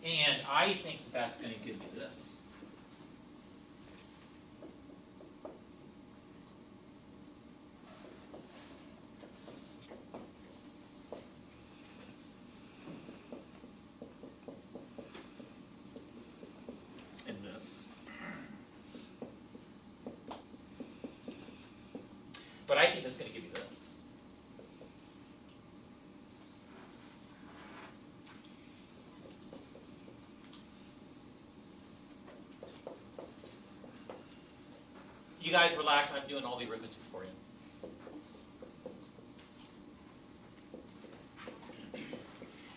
And I think that's going to give you this. And this. But I think that's going to give you this. You guys relax, I'm doing all the arithmetic for you.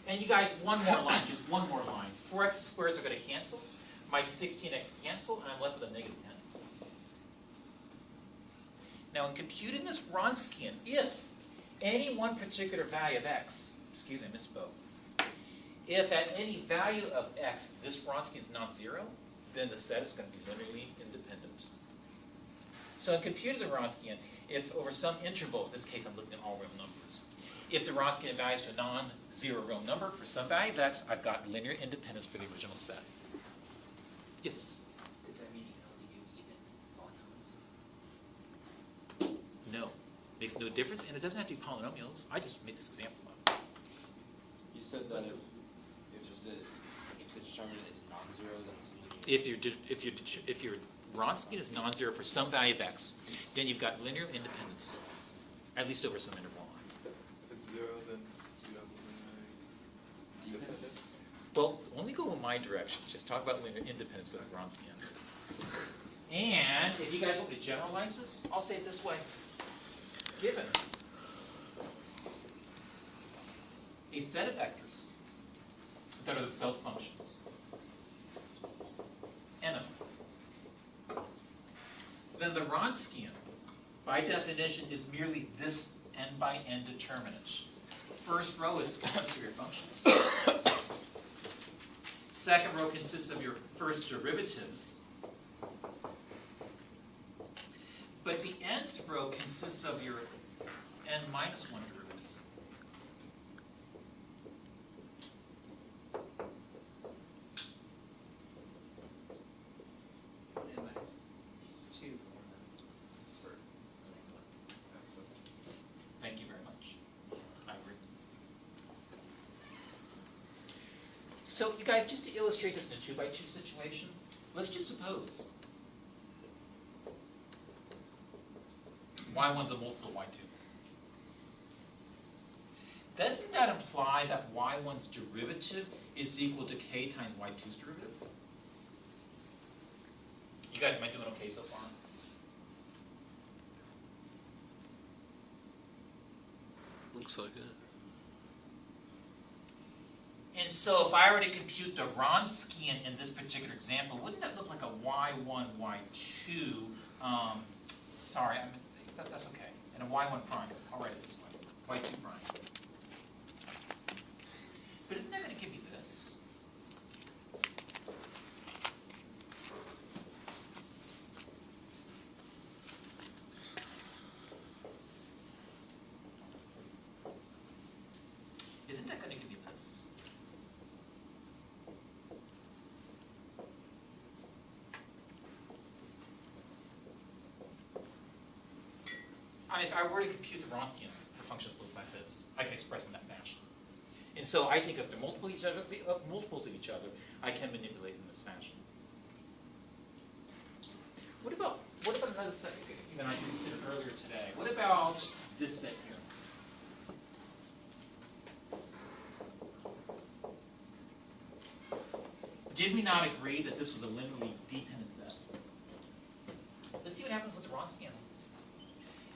And you guys, one more line, just one more line. 4x squareds are going to cancel. My 16x cancel, and I'm left with a negative 10. Now, in computing this Wronskian, if any one particular value of x, excuse me, I misspoke. If at any value of x, this Wronskian is non-zero, then the set is going to be linearly independent. So in computing the Wronskian, if over some interval, in this case I'm looking at all real numbers, if the Wronskian values to a non-zero real number for some value of x, I've got linear independence for the original set. Yes? Does that mean you can only do even polynomials? No. Makes no difference, and it doesn't have to be polynomials. I just made this example up. You said that if the determinant is non-zero, then it's linear. If your Wronskian is non-zero for some value of x, then you've got linear independence, at least over some interval. If it's zero, then you have linear independence. Well, only go in my direction. Just talk about linear independence with Wronskian. And if you guys want me to generalize this, I'll say it this way. Given a set of vectors that are themselves functions, n of them, then the Wronskian, by definition, is merely this n by n determinant. First row consists of your functions. Second row consists of your first derivatives. But the nth row consists of your n minus 1 derivatives. N minus 2 for example. Thank you very much. I agree. So you guys, just to illustrate this in a 2-by-2 situation, let's just suppose y1's a multiple of y2. Doesn't that imply that y1's derivative is equal to k times y2's derivative? You guys, am I doing okay so far? Looks like it. And so if I were to compute the Wronskian in this particular example, wouldn't that look like a y1, y2, sorry, that's okay, and a y1 prime, I'll write it this way, y2 prime. But isn't that going to give me this? Isn't that going to give me this? I mean, if I were to compute the Wronskian for functions look like this, I can express in that fashion. And so I think if they're multiples of each other, I can manipulate in this fashion. What about another set that I considered earlier today? What about this set here? Did we not agree that this was a linearly dependent set? Let's see what happens with the Wronskian.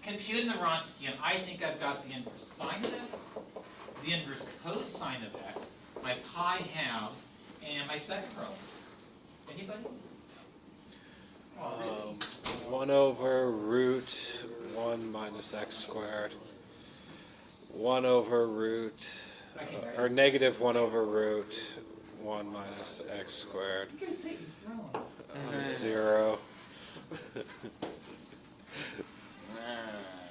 Computing the Wronskian, I think I've got the inverse sine of x, the inverse cosine of x, my pi halves, and my second row. Anybody? 1 over root 1 minus x squared. 1 over root, or negative 1 over root 1 minus x squared. You guys say you've grown. 0.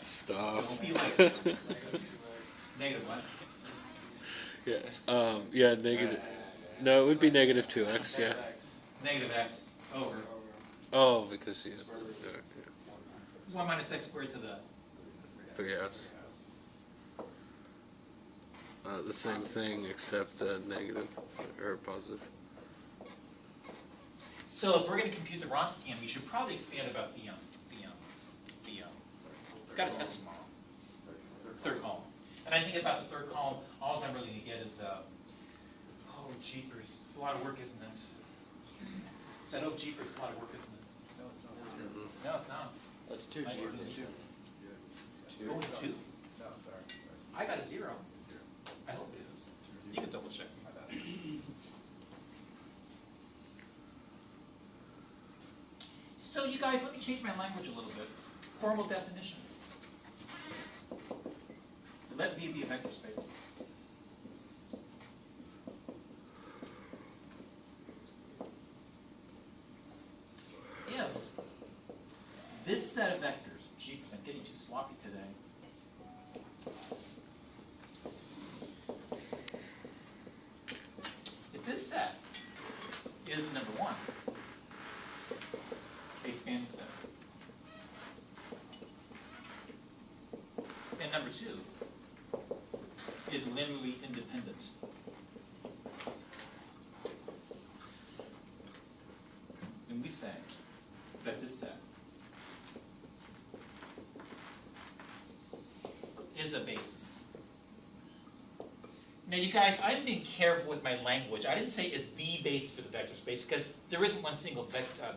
Stuff. Don't be like negative what? Yeah, yeah, negative. No, it would be negative 2x, yeah. Negative x over Oh, because you Square root of 1 minus x squared to the 3s. The same thing except negative or positive. So if we're going to compute the Wronskian, we should probably expand about the got to test tomorrow. Third column. And I think about the third column, all I'm really going to get is, oh, jeepers, it's a lot of work, isn't it? Said, oh, jeepers, it's a lot of work, isn't it? No, it's not. No, it's not. That's 2. I see. It's 2. Oh, it's 2? No, sorry. I got a 0. It's 0. I hope it is. You can double check. My bad. So you guys, let me change my language a little bit. Formal definition. Let V be a vector space. If this set of vectors, jeepers, I'm getting too sloppy today. If this set is number 1, a spanning set, and number 2 is linearly independent, then we say that this set is a basis. Now you guys, I'm being careful with my language. I didn't say is the basis for the vector space because there isn't one single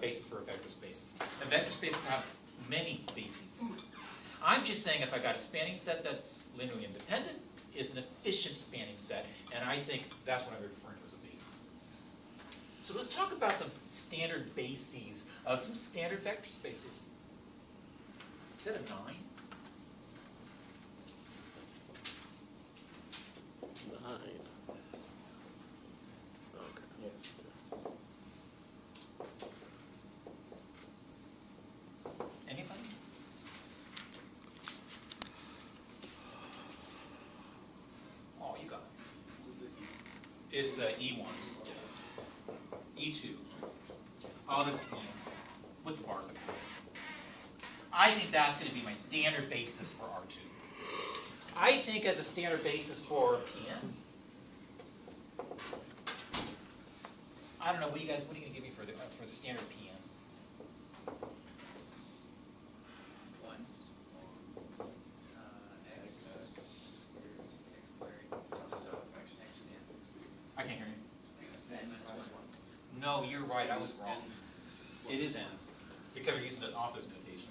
basis for a vector space. A vector space will have many bases. I'm just saying if I got a spanning set that's linearly independent, is an efficient spanning set, and I think that's what I'm referring to as a basis. So let's talk about some standard bases of some standard vector spaces. Is that a 9? 9. Okay. Yes. Anybody? Oh, you guys. It's E1, E2. All the, with the bars, of course. I think that's going to be my standard basis for R2. I think as a standard basis for Pn, I don't know, what are you going to give me for the standard Pn? 1. X squared. X again. I can't hear you. X n minus 1. No, you're right, I was wrong. It is n, because we're using the author's notation.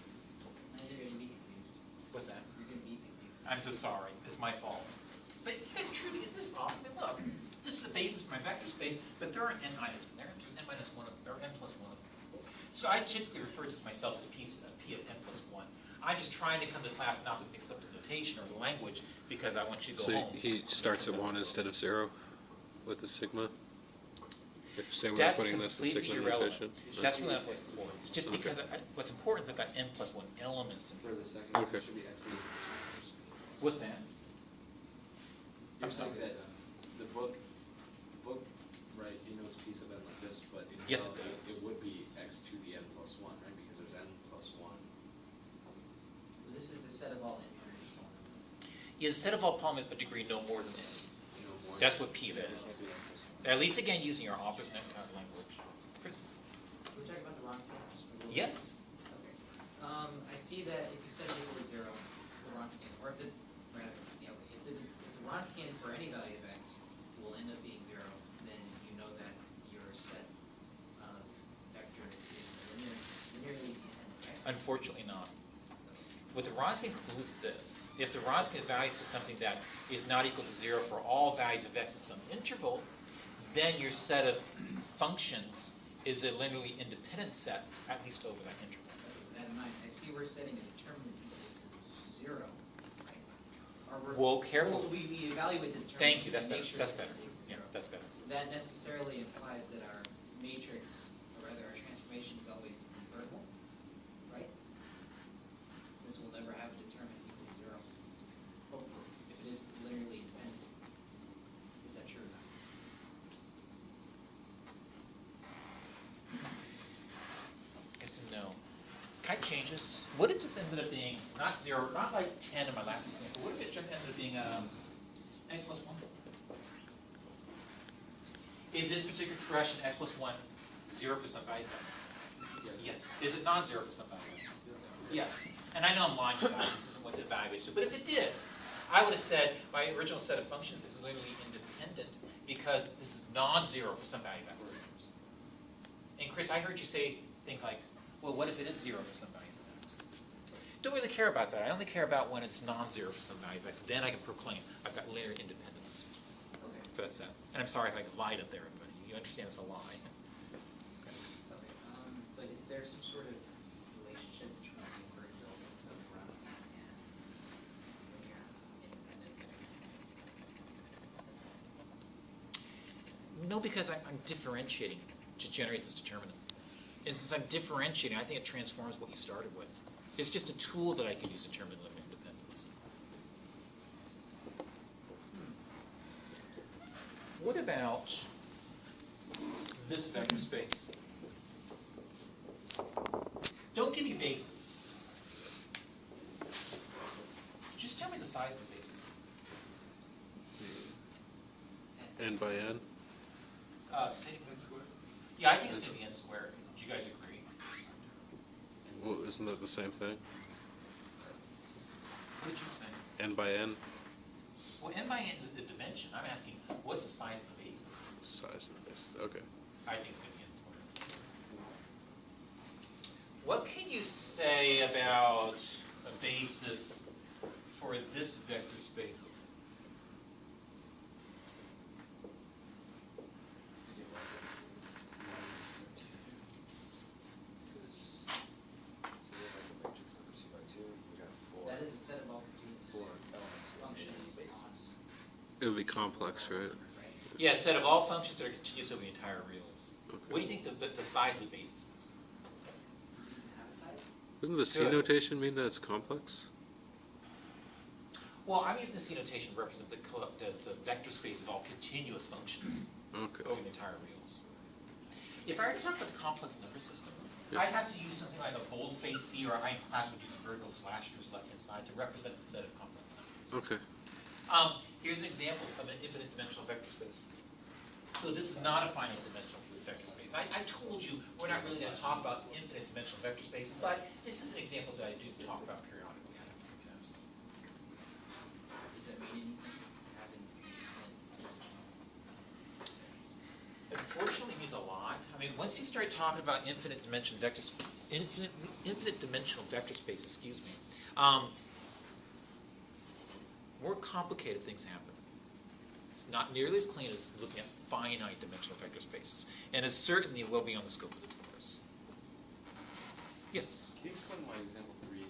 And you're going to be confused. What's that? You're going to be confused. I'm so sorry, it's my fault. But you guys, truly, isn't this off? I mean, look, this is the basis for my vector space, but there are n items in there, there's n minus 1 of, or n plus 1 of them. So I typically refer to myself as P of n plus 1. I'm just trying to come to class not to mix up the notation or the language, because I want you to go So home. he starts at 1 instead of 0 with the sigma? If say we're That's putting this in completely sigma irrelevant. notation? That's really not what's important. It's just Okay. because what's important is I've got n plus 1 elements in For here. the second, Okay. it should be X equals. What's that? I'm You're sorry. saying that the book, right, knows piece of n like this, but in Yes, it reality, does. it would be x to the n plus 1, right, because there's n plus 1. This is the set of all integers polynomials. Yeah, the set of all polynomials of a degree no more than n. You know, more That's than what P of n is. n plus 1. At least again, using your author's language. Chris? We're talking about the Wronskian. just for a little bit. Yes? Okay. I see that if you set it equal to 0, the Wronskian, or if the, rather, if the Wronskian for any value of x will end up being 0, then you know that your set of vectors is linearly independent, right? Unfortunately not. What the Wronskian concludes is this. If the Wronskian is values to something that is not equal to 0 for all values of x in some interval, then your set of functions is a linearly independent set, at least over that interval. With that in mind, I see we're setting a determinant equal to 0, right? Or we're, Well, careful. We evaluate the determinant. Thank you, that's and better, make sure that's that better. it's equal to Yeah, 0. that's better. That necessarily implies that our matrix, or rather our transformation is always invertible, right? Since we'll never have a determinant equal to 0, hopefully, if it is linearly independent. Is that true or not? changes? What if this ended up being not 0, not like 10 in my last example? What if it ended up being x plus 1? Is this particular expression x plus 1 0 for some value of x? Yes. Is it non-zero for some value of x? Yes. And I know I'm lying about this. This isn't what the evaluates do. But if it did, I would have said my original set of functions is literally independent because this is non-zero for some value of x. And Chris, I heard you say things like, well, what if it is 0 for some values of x? Don't really care about that. I only care about when it's non-zero for some value of x. Then I can proclaim I've got linear independence for that set. And I'm sorry if I lied up there, everybody. You understand it's a lie. Okay, but is there some sort of relationship between the inverted building of Wronskian and linear independence? No, because I'm differentiating to generate this determinant. And since I'm differentiating, I think it transforms what you started with. It's just a tool that I can use to determine linear independence. What about this vector space? Don't give me basis. Just tell me the size of the basis. N by n? Say n squared. Yeah, I think it's going to be n squared. Do you guys agree? Well, isn't that the same thing? What did you say? N by n? Well, n by n is the dimension. I'm asking, what's the size of the basis? Size of the basis, okay. I think it's going to be n squared. What can you say about a basis for this vector space? That is a set of all continuous functions It would be complex, right? right? Yeah, a set of all functions that are continuous over the entire reals. Okay. What do you think the size of the basis is? Does it even have a size? Doesn't the C Good. notation mean that it's complex? Well, I'm using the C notation to represent the vector space of all continuous functions Okay. over the entire reals. If I were to talk about the complex number system, Yeah. I'd have to use something like a boldface C, or I in class would use a vertical slash to its left-hand side to represent the set of complex numbers. Okay. Here's an example of an infinite dimensional vector space. So this is not a finite dimensional vector space. I told you we're not really going to talk about infinite dimensional vector space, but this is an example that I do talk about periodically. I have to confess. Does that mean anything to have an Unfortunately, it means a lot. I mean, once you start talking about infinite dimensional vector space, excuse me, more complicated things happen. It's not nearly as clean as looking at finite dimensional vector spaces, and it certainly will be on the scope of this course. Yes. Can you explain why example 3,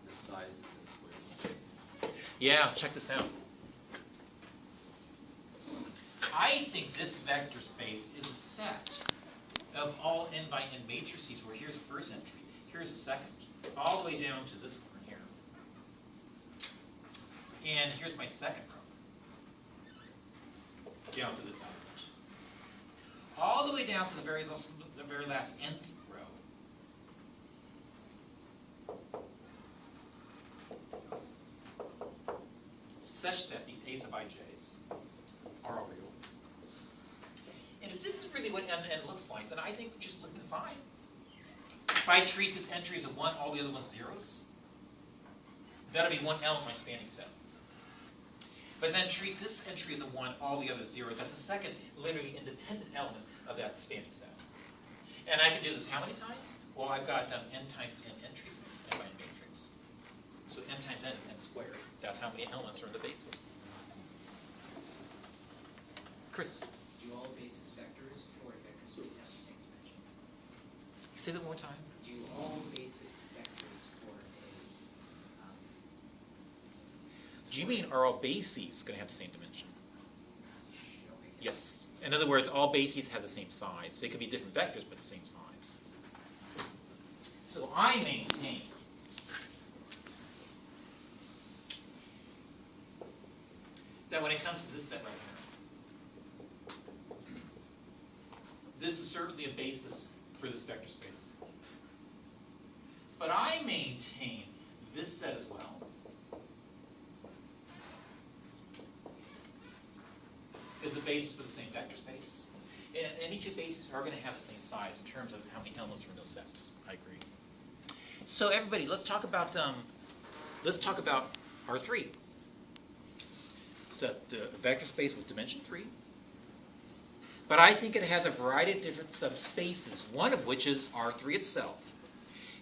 the size is n squared? Yeah, check this out. I think this vector space is a set of all n by n matrices where here's the first entry, here's the second, all the way down to this one here. And here's my second row, down to this element. All the way down to the very last nth row. Such that these a sub ij's are all reals. And if this is really what n looks like, then I think just look inside. If I treat this entry as a 1, all the other ones zeros, that'll be one element in my spanning set. But then treat this entry as a 1, all the others 0. That's the second literally independent element of that spanning set. And I can do this how many times? Well, I've got n times n entries in this n by n matrix. So n times n is n squared. That's how many elements are in the basis. Chris, Do all basis vectors for a vector space have the same dimension? say that one more time. Do all basis vectors for a Do you mean are all bases going to have the same dimension? okay, Yes. In other words, all bases have the same size. They could be different vectors, but the same size. So I maintain that when it comes to this set right here, this is certainly a basis for this vector space. But I maintain this set as well. Is a basis for the same vector space. And any two bases are going to have the same size in terms of how many elements are in those sets. I agree. So everybody, let's talk about R3. It's a vector space with dimension 3. But I think it has a variety of different subspaces, one of which is R3 itself.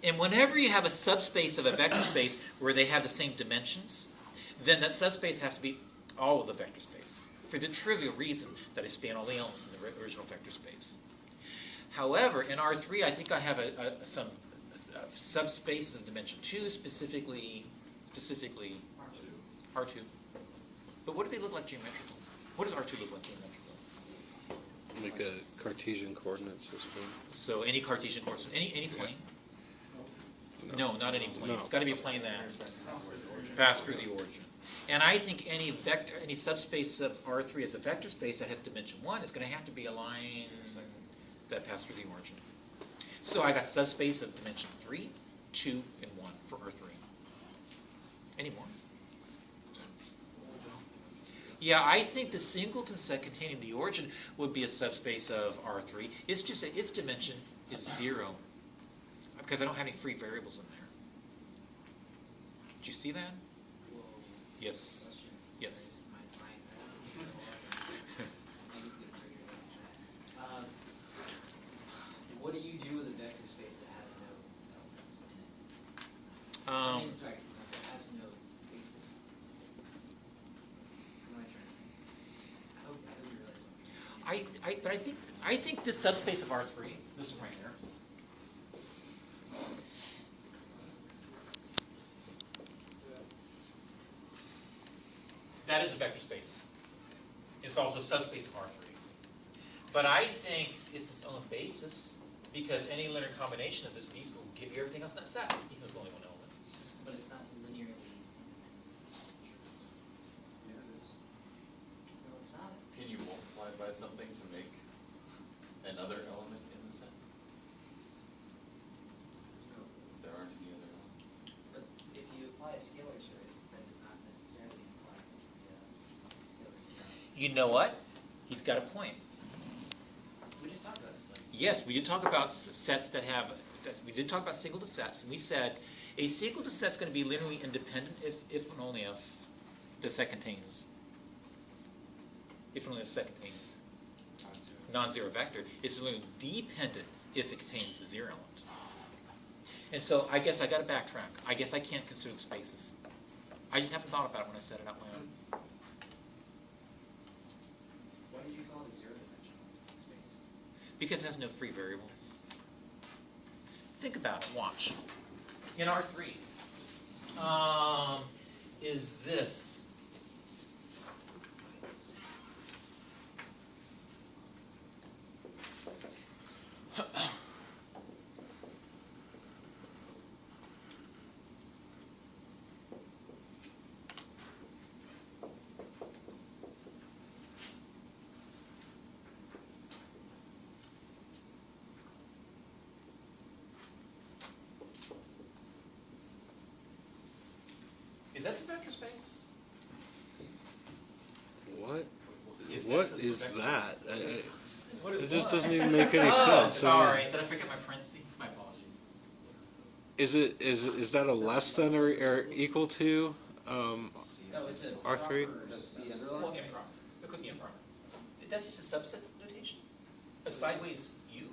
And whenever you have a subspace of a vector space where they have the same dimensions, then that subspace has to be all of the vector space, for the trivial reason that I span all the elements in the original vector space. However, in R3, I think I have some subspaces of dimension 2, specifically R2. But what do they look like geometrically? What does R2 look like geometrically? Like a Cartesian coordinate system. So any Cartesian coordinate, any plane? No, not any plane. No. It's got to be a plane that passed through the origin. And I think any vector, any subspace of R3 as a vector space that has dimension 1 is going to have to be a line that passed through the origin. So I got subspace of dimension 3, 2, and 1 for R3. Any more? Yeah, I think the singleton set containing the origin would be a subspace of R3. It's just that its dimension is 0 because I don't have any free variables in there. Did you see that? Yes. Yes. What do you do with a vector space that has no elements in it? Sorry, that has no basis. What am I trying to say? I hope you realize what I'm trying to say. I think this subspace of R3, this one right here, that is a vector space. It's also a subspace of R3. But I think it's its own basis because any linear combination of this piece will give you everything else in that set, even though it's only one element. But it's not linearly. Yeah, it is. No, it's not. Can you multiply by something to make another element in the set? No. There aren't any other elements. But if you apply a scalar to it, that does not necessarily imply the scalar stuff. You know what? He's got a point. We just talked about this. Yes, we did talk about sets that have, we did talk about singleton sets, and we said a singleton set is going to be linearly independent if and only if the set contains, non-zero vector. It's linearly dependent if it contains the zero element. And so I guess I got to backtrack. I guess I can't consider the spaces. I just haven't thought about it when I said it out loud. Why did you call it a zero-dimensional space? Because it has no free variables. Think about it. Watch. In R3, is this Is this a vector space? What? Is What this a is vector that? space? What is It just what? doesn't even make any Oh, sense. sorry. Did I forget my parentheses? My apologies. Is that a less than or equal to No, it's a R3? proper Well, improper. It could be improper. That's just a subset notation. A sideways U.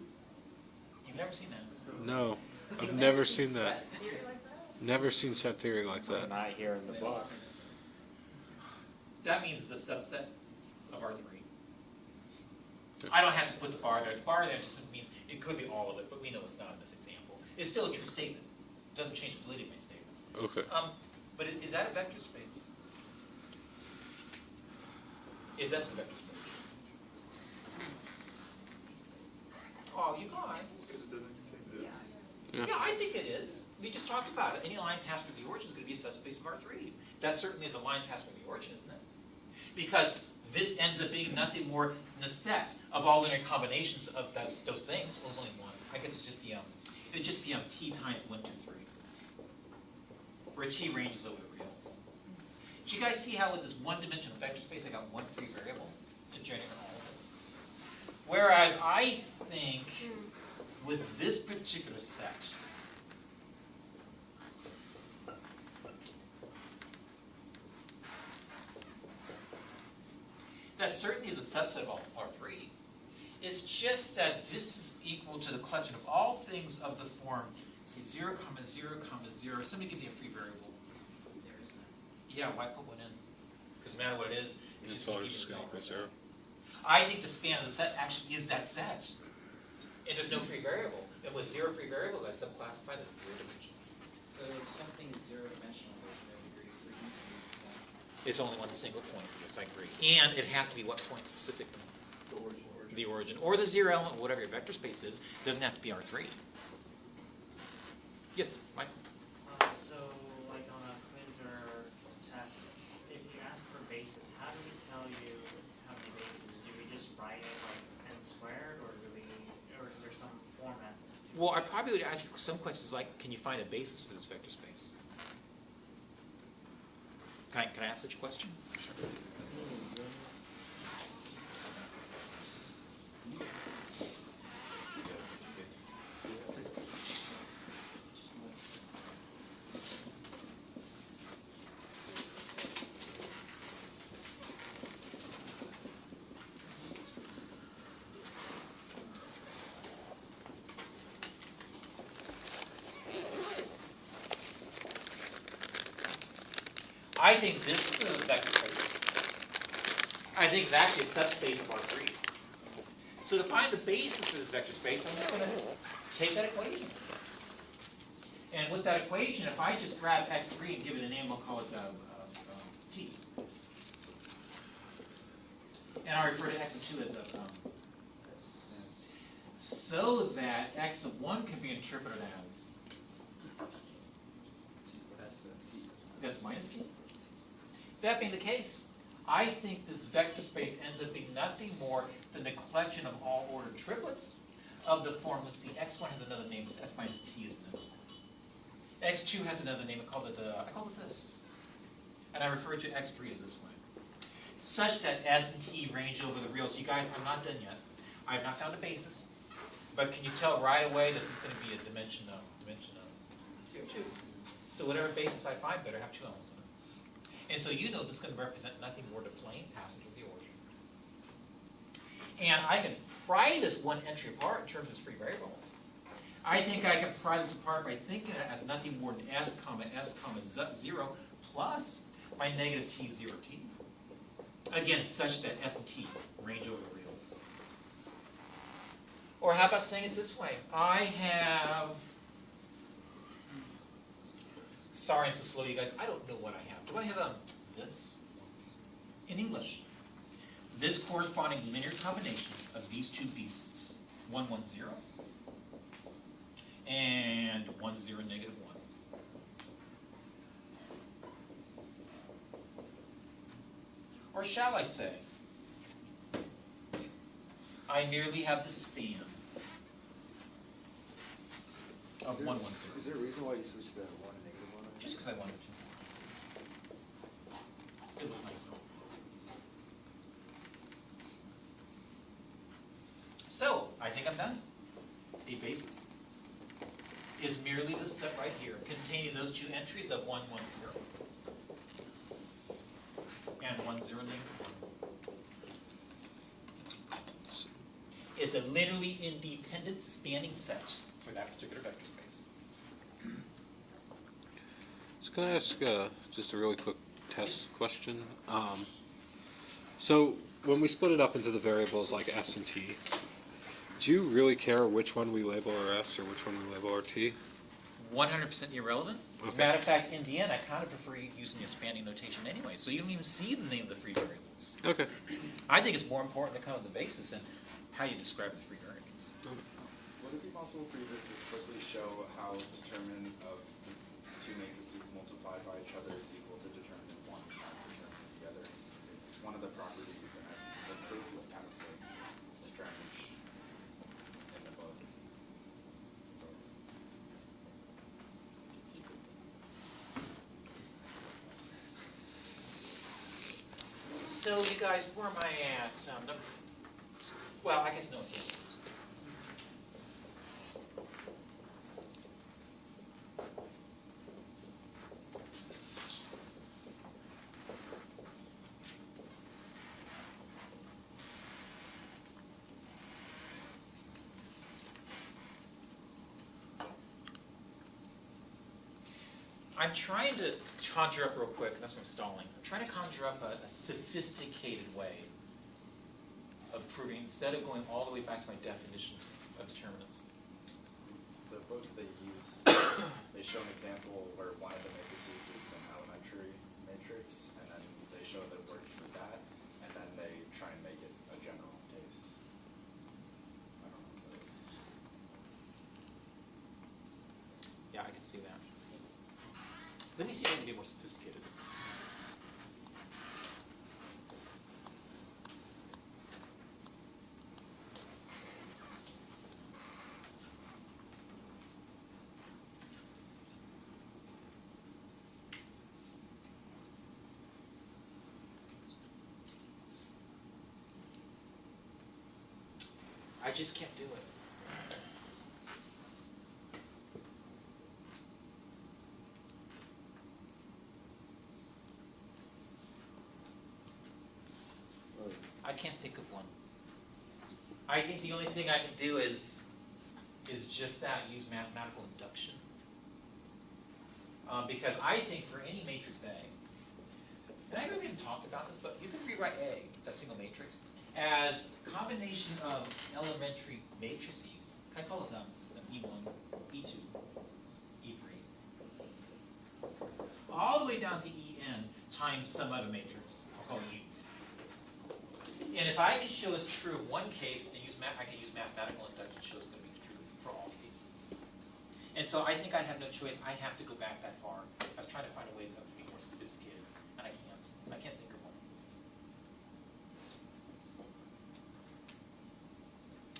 You've never seen that. No, I've You've never seen set that. theory like that? Never seen set theory like that. Not here in the book. That means it's a subset of R3. I don't have to put the bar there. The bar there just means it could be all of it, but we know it's not in this example. It's still a true statement. It doesn't change the validity of my statement. Okay. But is that a vector space? Is that a vector space? Oh, you Because guys. it doesn't contain the. Yeah. Yeah, I think it is. We just talked about it. Any line passed through the origin is going to be a subspace of R3. That certainly is a line passed through the origin, isn't it? Because this ends up being nothing more than a set of all linear combinations of those things. Well, there's only one. I guess it's just the it'd just be t times 1, 2, 3. where T ranges over the reals. Did you guys see how with this one-dimensional vector space I got one free variable to generate all of it? Whereas I think with this particular set, that certainly is a subset of all R3. It's just that this is equal to the collection of all things of the form, see, 0, 0, 0. Somebody give me a free variable. There is none. Yeah, why put one in? Because no matter what it is, it's just going to just keep gonna it equal 0. I think the span of the set actually is that set. And there's no free variable. And with 0 free variables, I subclassify this 0 dimensional. So if something is zero dimensional, there's no degree of freedom to move that. It's only one single point, yes, I agree. And it has to be what point specifically? The origin. The origin, or the 0 element, whatever your vector space is, doesn't have to be R3. Yes, Mike? So, like on a quiz or test, if you ask for bases, how do we tell you how many bases? Do we just write it like n squared, or or is there some format? Well, I probably would ask you some questions like, can you find a basis for this vector space? Can I ask such a question? Sure. I think this vector space, I think it's actually a subspace of R3. So to find the basis for this vector space, I'm just going to take that equation. And with that equation, if I just grab x3 and give it a name, we'll call it t. And I refer to x of 2 as this. So that x of 1 can be interpreted as that's minus t. That being the case, I think this vector space ends up being nothing more than the collection of all ordered triplets of the form, let's see, x1 has another name, it's s minus t, isn't it? x2 has another name, I call it this. And I refer to x3 as this way. Such that s and t range over the reals. You guys, I'm not done yet. I have not found a basis. But can you tell right away that this is going to be a dimension of 2? So whatever basis I find better have 2 elements in it. And so you know this is going to represent nothing more than a plane passage of the origin. And I can pry this one entry apart in terms of its free variables. I think I can pry this apart by thinking of it as nothing more than s, 0 plus my negative t, 0t. Again, such that s and t range over the reals. Or how about saying it this way? I have... Sorry I'm so slow, you guys. I don't know what I have. Do I have this? In English. This corresponding linear combination of these two beasts, 1, 1, 0, and 1, 0, negative 1. Or shall I say, I merely have the span of 1, 1, 0. Is there a reason why you switched that 1 and negative 1? Just because I wanted to. It looked nicer. So, I think I'm done. A basis is merely the set right here, containing those two entries of 1, 1, 0, and 1, 0, negative 1. It's a linearly independent spanning set for that particular vector space. So can I ask just a really quick test question? So when we split it up into the variables like s and t, do you really care which one we label our s or which one we label our t? 100% irrelevant. As a matter of fact, in the end, I kind of prefer using a spanning notation anyway, so you don't even see the name of the free variables. Okay. I think it's more important to come up with the basis and how you describe the free variables. Would it be possible for you to just quickly show how determinant of two matrices multiplied by each other is equal to determinant 1 times determinant of the other? It's one of the properties, and the proof is kind of like strange in the book. So, if you could. So you guys, where am I at? Number, well, I guess no examples. I'm trying to conjure up real quick, that's why I'm stalling. I'm trying to conjure up a sophisticated way of proving, instead of going all the way back to my definitions of determinants. The book they use, they show an example where one of the matrices is an elementary matrix, and then they show that it works for that, and then they try and make it a general case. I don't know. Yeah, I can see that. Let me see if I can be more sophisticated. I just can't do it. I can't think of one. I think the only thing I can do is just that, use mathematical induction. Because I think for any matrix A, and I know we haven't talked about this, but you can rewrite A, that single matrix, as a combination of elementary matrices. I call it E1, E2, E3. All the way down to En times some other matrix. I'll call it E. And if I can show it's true in one case, and I can use mathematical induction to show it's going to be true for all cases. And so I think I have no choice. I have to go back that far. I was trying to find a way to be more sophisticated, and I can't. I can't think of one.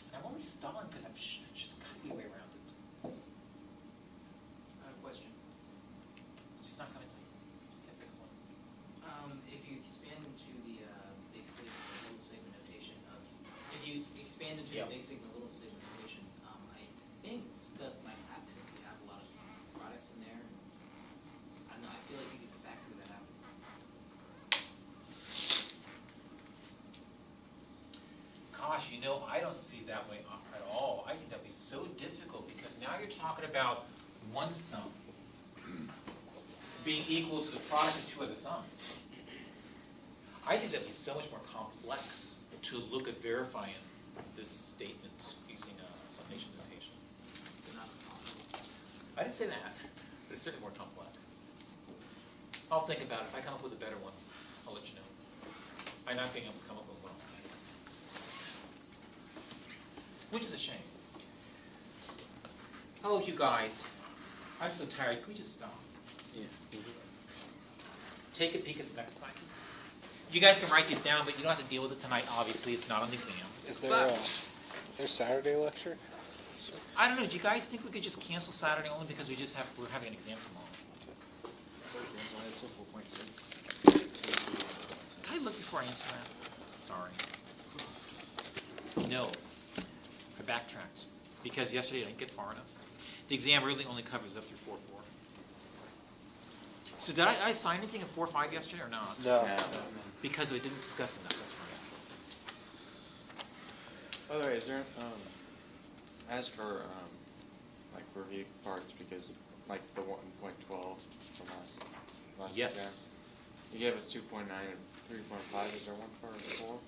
And I'm only stalling because I've just got to be a way around it. I have a question. It's just not coming to me. Can't pick one. If you expand into the big sigma, little sigma notation of, if you expand into Yeah. the big sigma, little sigma notation, I think stuff might happen if you have a lot of products in there. I don't know, I feel like you could factor that out. Gosh, I don't see that way at all. I think that'd be so difficult because now you're talking about one sum being equal to the product of two other sums. I think that'd be so much more complex to look at verifying this statement using a summation notation. But not possible. I didn't say that, but it's certainly more complex. I'll think about it. If I come up with a better one, I'll let you know. I'm not being able to come up with one. Which is a shame. Oh, you guys. I'm so tired. Can we just stop? Yeah. Take a peek at some exercises. You guys can write these down, but you don't have to deal with it tonight. Obviously, it's not on the exam. Is there But- Saturday lecture? I don't know. Do you guys think we could just cancel Saturday only because we're having an exam tomorrow? So exams only until 4.6. Can I look before I answer that? Sorry. No. I backtracked because yesterday I didn't get far enough. The exam really only covers up through 4.4. So did I assign anything in 4.5 yesterday or not? No. Because we didn't discuss enough. That's right. By the way, is there, as for, like, review parts, because, like, the 1.12 from last Yes. exam, you gave us 2.9 and 3.5, is there one for 4?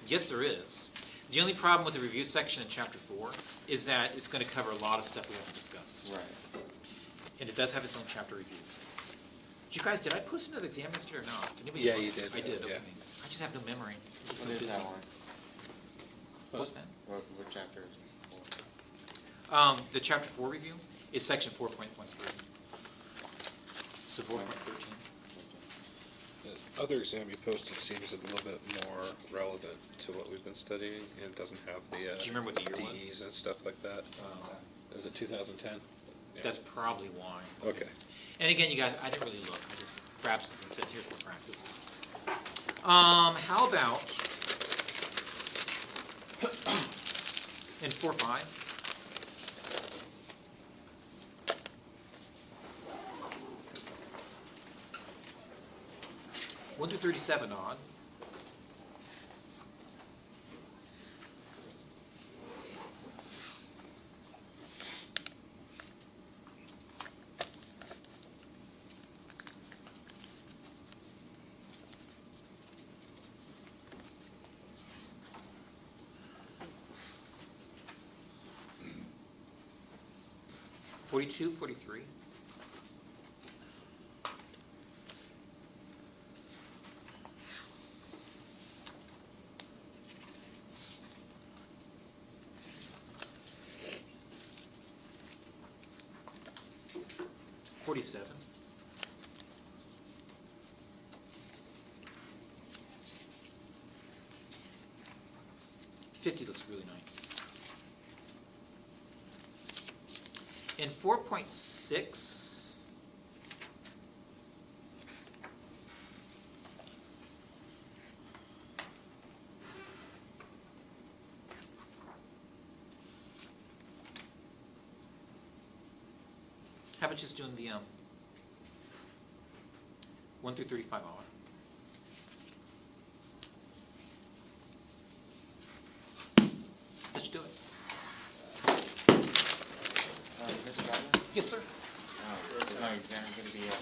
Yes, there is. The only problem with the review section in chapter 4 is that it's going to cover a lot of stuff we haven't discussed. Right. And it does have its own chapter review. Did I post another exam yesterday or not? Did anybody Yeah, look? you did. I did, okay. Yeah. I just have no memory. I'm so What is busy. that one? What's that? What chapter is it? The chapter 4 review is section 4.13. So 4.13. The other exam you posted seems a little bit more relevant to what we've been studying and doesn't have the Do you remember what the year was? DEs and stuff like that. Is it 2010? Yeah. That's probably why. Okay. And again, you guys, I didn't really look. I just grabbed something and said, here's more practice. How about in 4-5? One through 37 odd. Mm. 42, 43. $47. 50 looks really nice. In 4.6, how about just doing the 1 through 35 odd? Let's do it. Mr. Gardner? Yes, sir. Is my exam gonna be